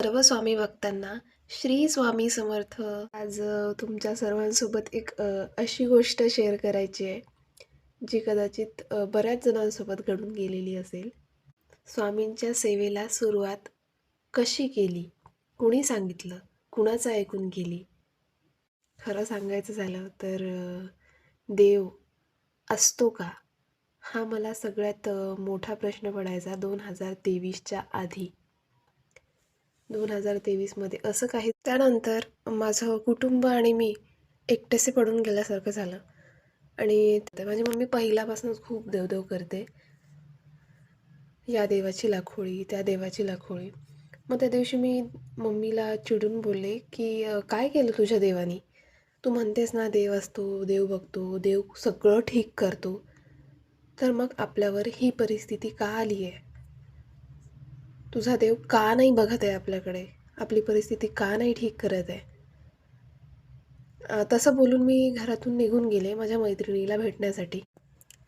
सर्व स्वामी भक्तांना श्री स्वामी समर्थ. आज तुमच्या सर्वांसोबत एक अशी गोष्ट शेअर करायची आहे, जी कदाचित बऱ्याच जणांसोबत घडून गेलेली असेल. स्वामींच्या सेवेला सुरुवात कशी केली? कुणी सांगितलं? कुणाचं ऐकून केली? खरं सांगायचं झालं तर देव असतो का? हा मला सगळ्यात मोठा प्रश्न पडायचा 2023च्या आधी. 2023मध्ये असं काही. त्यानंतर माझं कुटुंब आणि मी एकटेसे पडून गेल्यासारखं झालं. आणि माझी मम्मी पहिल्यापासूनच खूप देवदेव करते. या देवाची लाखोळी, त्या देवाची लाखोळी. मग त्या दिवशी मी मम्मीला चिडून बोलले की काय केलं तुझ्या देवानी? तू म्हणतेस ना देव असतो, देव बघतो, देव सगळं ठीक करतो, तर मग आपल्यावर ही परिस्थिती का आली आहे? तुझा देव का नाही बघत आहे आपल्याकडे? आपली परिस्थिती का नाही ठीक करत आहे? तसं बोलून मी घरातून निघून गेले माझ्या मैत्रिणीला भेटण्यासाठी.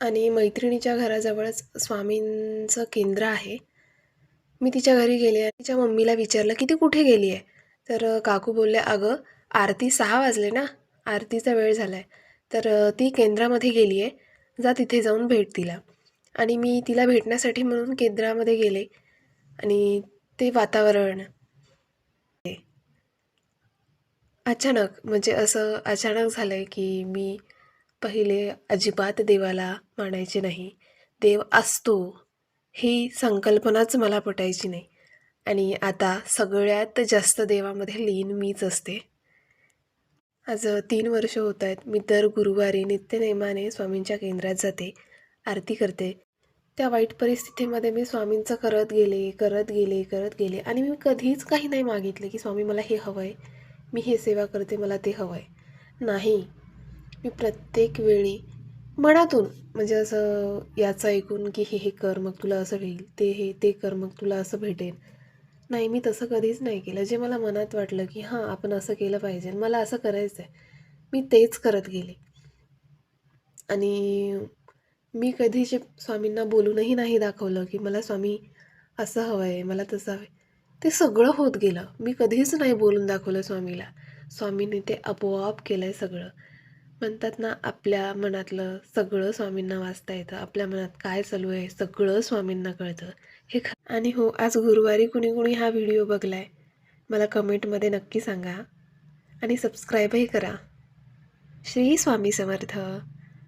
आणि मैत्रिणीच्या घराजवळच स्वामींचं केंद्र आहे. मी तिच्या घरी गेले आणि तिच्या मम्मीला विचारलं की ती कुठे गेली आहे? तर काकू बोलले, अगं आरती 6 वाजले ना, आरतीचा वेळ झाला आहे, तर ती केंद्रामध्ये गेली आहे, जा तिथे जाऊन भेट तिला. आणि मी तिला भेटण्यासाठी म्हणून केंद्रामध्ये गेले आणि ते वातावरण अचानक, म्हणजे असं अचानक झालं आहे की मी पहिले अजिबात देवाला मानायचे नाही. देव असतो ही संकल्पनाच मला पटायची नाही. आणि आता सगळ्यात जास्त देवामध्ये लीन मीच असते. आज 3 वर्ष होत आहेत. मी दर गुरुवारी नित्यनेमाने स्वामींच्या केंद्रात जाते, आरती करते. त्या वाईट परिस्थितीमध्ये मी स्वामींचं करत गेले, करत गेले, करत गेले आणि मी कधीच काही नाही मागितले की स्वामी मला हे हवं आहे, मी हे सेवा करते, मला ते हवं आहे. नाही, मी प्रत्येक वेळी मनातून, म्हणजे असं याचं ऐकून की हे हे कर मग तुला असं होईल, ते कर मग तुला असं भेटेल. नाही, मी तसं कधीच नाही केलं. जे मला मनात वाटलं की हां आपण असं केलं पाहिजे, मला असं करायचं आहे, मी तेच करत गेले. आणि मी कधीच स्वामींना बोलूनही नाही दाखवलं की मला स्वामी असं हवं आहे, मला तसं हवं आहे. ते सगळं होत गेलं. मी कधीच नाही बोलून दाखवलं स्वामीला. स्वामींनी ते आपोआप केलं आहे सगळं. म्हणतात ना, आपल्या मनातलं सगळं स्वामींना वाचता येतं. आपल्या मनात काय चालू आहे सगळं स्वामींना कळतं. हे आणि हो, आज गुरुवारी कुणी कुणी हा व्हिडिओ बघलाय मला कमेंटमध्ये नक्की सांगा आणि सबस्क्राईबही करा. श्री स्वामी समर्थ.